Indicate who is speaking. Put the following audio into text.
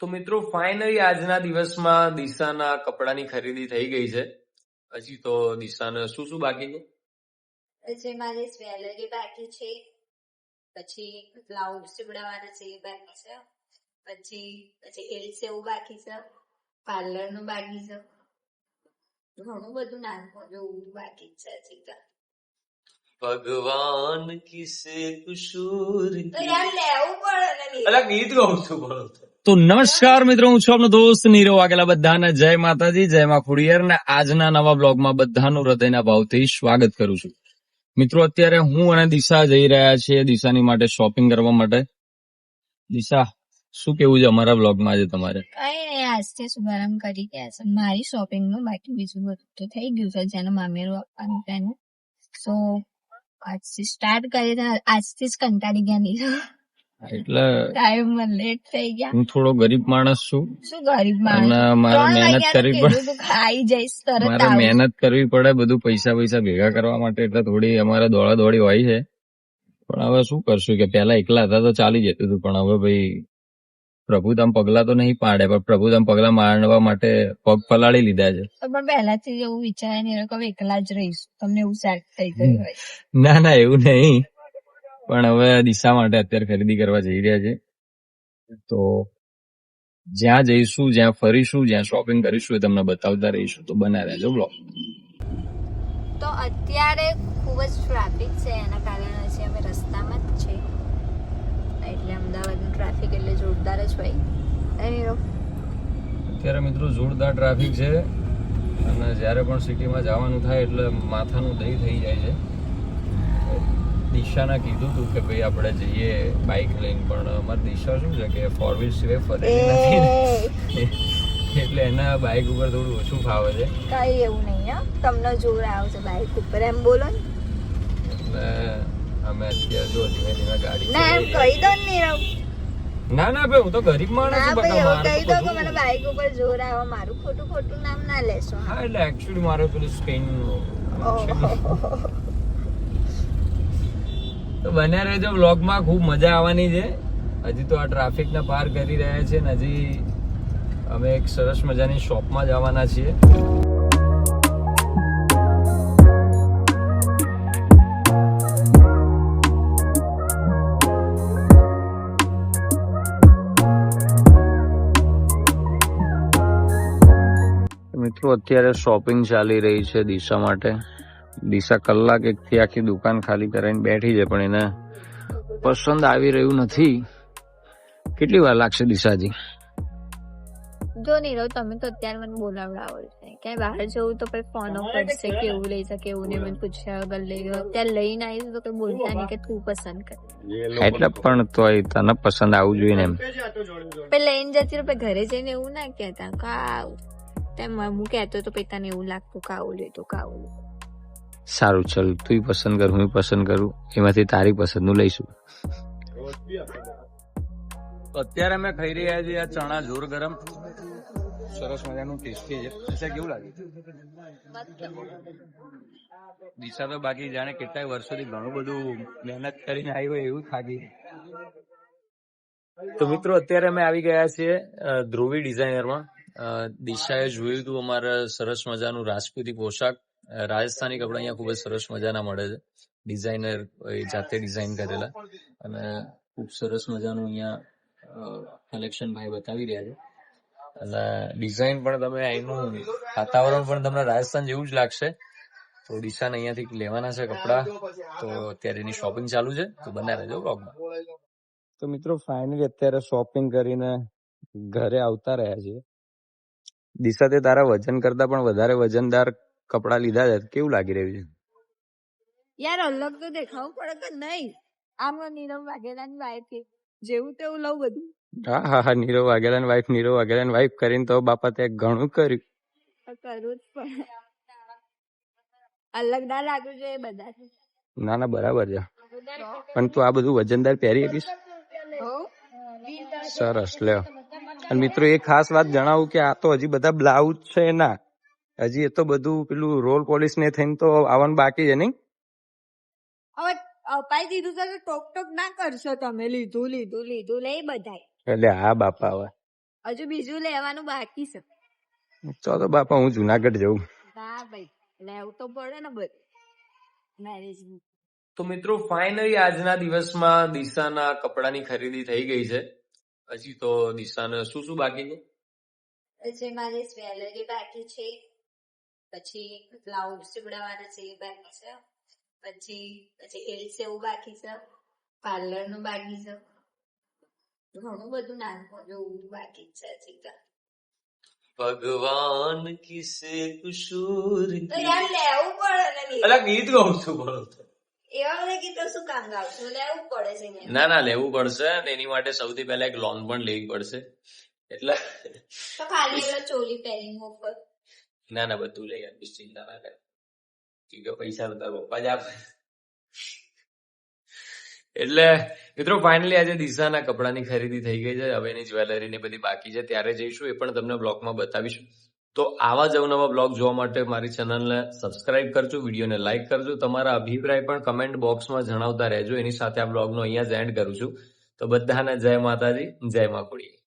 Speaker 1: તો મિત્રો ફાઇનલી આજના દિવસમાં દિશાના કપડાની ખરીદી થઈ ગઈ છે. હજી તો દિશાને શું શું બાકી છે?
Speaker 2: પછી મારી જ્વેલરી બાકી છે, પછી બ્લાઉઝ સીવડાવવાના છે એ બાકી છે, પછી પછી એલ સેવું બાકી છે, પાર્લર નું બાકી છે, ઘણું બધું નાનું એવું બાકી છે હજી તો.
Speaker 1: ભગવાન કિસે કસૂર
Speaker 2: તો યાર લેવું પડે ને.
Speaker 1: અલા ગીત ગાઉં છું બોલો.
Speaker 3: તો નમસ્કાર મિત્રો, હું છું આપનો દોસ્ત નીરવ વાઘેલા. બધાને જય માતાજી, જય માં ખોડિયાર. ને આજના નવા બ્લોગમાં બધાનું હૃદયના ભાવથી સ્વાગત કરું છું. મિત્રો અત્યારે હું અને દિશા જઈ રહ્યા છીએ દિશાની માટે શોપિંગ કરવા માટે. દિશા, શું કેવું છે અમારા બ્લોગમાં આજે તમારે?
Speaker 2: કઈ નહીં, આજથી શુભારંભ કરી ગયા છે મારી શોપિંગ નું. બાકી બીજું બધું તો થઈ ગયું છે, જેને મામેરું આપવાનું તેનું. સો આજથી સ્ટાર્ટ કરી, આજથી જ કંટાળી ગયા નહીં.
Speaker 3: એટલે
Speaker 2: ટાઈમ લેટ થઈ ગયા.
Speaker 3: હું થોડો ગરીબ માણસ છું.
Speaker 2: શું ગરીબ માણસ?
Speaker 3: અને મારે મહેનત કરવી પડે.
Speaker 2: ખાઈ જઈશ તરત.
Speaker 3: મારે મહેનત કરવી પડે બધું પૈસા ભેગા કરવા માટે, એટલે થોડી અમારે દોડા દોડી હોય છે. પણ હવે શું કરશું કે પેલા એકલા હતા તો ચાલી જતું હતું, પણ હવે ભાઈ પ્રભુધામ પગલા તો નહીં પાડે, પણ પ્રભુધામ પગલા માંડવા માટે પગ પલાળી લીધા છે.
Speaker 2: પણ પહેલાથી એવું વિચારે નહીં કે એકલા જ રહીશ, તમને એવું સેટ થઈ ગયું હોય?
Speaker 3: ના એવું નહીં, પણ હવે દિશા માટે અત્યારે ખરીદી કરવા જઈ રહ્યા છે. તો જ્યાં જઈશું, જ્યાં ફરીશું, જ્યાં શોપિંગ કરીશું એ તમને બતાવતા રહીશું, તો બના રહેજો બ્લોગ.
Speaker 2: તો અત્યારે ખૂબ જ ટ્રાફિક છે, એના કારણે છે અમે રસ્તામાં જ છે. એટલે અમદાવાદનું ટ્રાફિક એટલે જોરદાર જ હોય.
Speaker 3: અત્યારે મિત્રો જોરદાર ટ્રાફિક છે, અને જ્યારે પણ સિટીમાં જવાનું થાય એટલે માથાનું દહીં થઈ જાય છે. દિશાના કીધું હતું કે ભાઈ આપણે જઈએ બાઇક લઈને, પણ અમારી દિશા શું છે કે ફોર વ્હીલ સિવાય ફરેલી નથી ને, એટલે એના બાઇક ઉપર થોડું ઓછું ફાવે છે.
Speaker 2: કઈ એવું નહીં, હા તમને જોર આવશે બાઇક ઉપર, એમ બોલો ને.
Speaker 3: એટલે અમે અત્યારે જો ધીમે ધીમે ગાડી
Speaker 2: ના એમ કહી દો ને નીરવ.
Speaker 3: ના ભાઈ, હું તો ગરીબ માણસ છું.
Speaker 2: કહી દો કે મને બાઇક ઉપર જોર આવે, મારું ખોટું નામ ના લેશો.
Speaker 3: હા, એટલે એકચ્યુઅલી મારે પેલું સ્પેન તો બન્યા રહેજો વ્લોગમાં, ખૂબ મજા આવવાની છે. હજી તો આ ટ્રાફિકને પાર કરી રહ્યા છે ને હજી અમે એક સરસ મજાની શોપમાં જવાના છીએ. મિત્રો અત્યારે શોપિંગ ચાલી રહી છે દિશા માટે. દિશા કલાક એકથી આખી દુકાન ખાલી કરાવીને બેઠી છે, પણ એને પસંદ આવી રહ્યું નથી. કેટલી વાર લાગશે દિશાજી?
Speaker 2: જો નીરવ, તમે તો અત્યારે મને બોલાવડાવો છે, ક્યાંય બહાર જવું તો પછી ફોન કરશે કે એવું લઈ શકે, એવું નહીં, મને પૂછ્યા વગર લઈ ગયો. અત્યારે લઈને આવીશ તો કઈ બોલતા નહીં કે તું પસંદ કર.
Speaker 3: એટલે પણ તોય તને પસંદ આવવું જોઈએ ને એમ.
Speaker 2: પછી લઈને જતી રહો, પછી ઘરે જઈને એવું ના કહેતા કાવ તેમ હું કહેતો તો પછી તને એવું લાગતું કાવું લેતો કાવું.
Speaker 3: સારું, ચલ તું પસંદ કર, હું પસંદ કરું, એમાંથી તારી પસંદ નું લઈશું. અત્યારે અમે ખાઈ રહ્યા છીએ આ ચણા જોર ગરમ, સરસ મજાનું ટેસ્ટી છે. દિશા કેવું લાગે? દિશા તો બાકી જાણે કેટલાય વર્ષોથી ઘણું બધું મહેનત કરીને આવી હોય એવું ખાધી. તો મિત્રો અત્યારે અમે આવી ગયા છીએ ધ્રુવી ડિઝાઇનરમાં. દિશાએ જોયું હતું અમારા સરસ મજાનું રાજપૂતી પોશાક, રાજસ્થાની કપડા અહીંયા ખૂબ જ સરસ મજાના મળે છે. ડિઝાઇનર જાતે ડિઝાઇન કરેલા, અને ખૂબ સરસ મજાનું અહીંયા કલેક્શન ભાઈ બતાવી રહ્યા છે. અને ડિઝાઇન પણ તમે અહીંનું વાતાવરણ પણ તમને રાજસ્થાન જેવું જ લાગશે. તો દિશાને અહીંયાથી લેવાના છે કપડા, તો અત્યારે એની શોપિંગ ચાલુ છે, તો બના રહેજો બ્લોગમાં. તો મિત્રો ફાઇનલી અત્યારે શોપિંગ કરીને ઘરે આવતા રહ્યા છે. દિશા, તે તારા વજન કરતા પણ વધારે વજનદાર કપડા લીધા છે, કેવું લાગી રહ્યું છે?
Speaker 2: યાર અલગ તો દેખાવું પડે કે નહીં? આમ નીરવ વાઘેલાની વાઈફ જેવું તેવું લઉં બધું.
Speaker 3: હા, નીરવ વાઘેલાની વાઈફ કરીને તો બાપા તે ઘણું કર્યું.
Speaker 2: કરવું જ પડે, અલગ ના લાગવું જોઈએ બધા.
Speaker 3: ના બરાબર છે, પણ તું આ બધું વજનદાર પહેરી શકીશ? સરસ, લ્યો. અને મિત્રો એક ખાસ વાત જણાવું કે આ તો હજી બધા બ્લાઉઝ છે ના, હજી એ તો બધું પેલું રોલ પોલિશ ને થઈને તો આવવાનું બાકી છે નહીં.
Speaker 2: હવે અપાઈ દીધું તો ટોક ના કરશો તમે. લીધું લઈ બધાય.
Speaker 3: એટલે હા બાપા, હવે
Speaker 2: હજુ બીજું લેવાનું બાકી છે.
Speaker 4: તો બાપા હું જુનાગઢ જઉં.
Speaker 2: ના ભાઈ, લેવું તો પડે ને બધું મેરેજ.
Speaker 1: તો મિત્રો ફાઇનલી આજના દિવસમાં દિશાના કપડાની ખરીદી થઈ ગઈ છે. હજી તો દિશાને શું શું બાકી છે?
Speaker 2: પછી મારી જ્વેલરી બાકી છે, પછી બ્લાઉઝ સીવડાવવાના છે એ બાકી છે, પછી એલ્સ એવું બાકી છે, પાર્લર નું બાકી છે, ઘણું બધું નાનું એવું બાકી છે હજી તો.
Speaker 1: ભગવાન કિસે કસૂર
Speaker 2: તો યાર લેવું પડે ને.
Speaker 1: અલા ગીત ગાઉં છું બોલો.
Speaker 2: એવા બધા ગીતો શું કામ ગાવ છું? લેવું પડે છે ને.
Speaker 1: ના લેવું પડશે. તેની માટે સૌથી પહેલા એક લોન પણ લેવી પડશે. એટલે
Speaker 2: તો ખાલી એલો ચોલી પહેરી મોકલ.
Speaker 1: ના બધું લઈ આપીશ, ચિંતા ના કર. કે પૈસા નતા પપ્પા જ આપે. એટલે મિત્રો ફાઇનલી આજે દિશાના કપડાની ખરીદી થઈ ગઈ છે. હવે એની જ્વેલરી ને બધી બાકી છે, ત્યારે જઈશું, એ પણ તમને બ્લોગમાં બતાવીશું. તો આવા જ અવનવા બ્લોગ જોવા માટે મારી ચેનલને સબસ્ક્રાઇબ કરજો, વિડીયોને લાઇક કરજો, તમારા અભિપ્રાય પણ કમેન્ટ બોક્સમાં જણાવતા રહેજો. એની સાથે આ બ્લોગનો અહીંયા જ એન્ડ કરું છું. તો બધાને જય માતાજી, જય મા ખોડિયાર.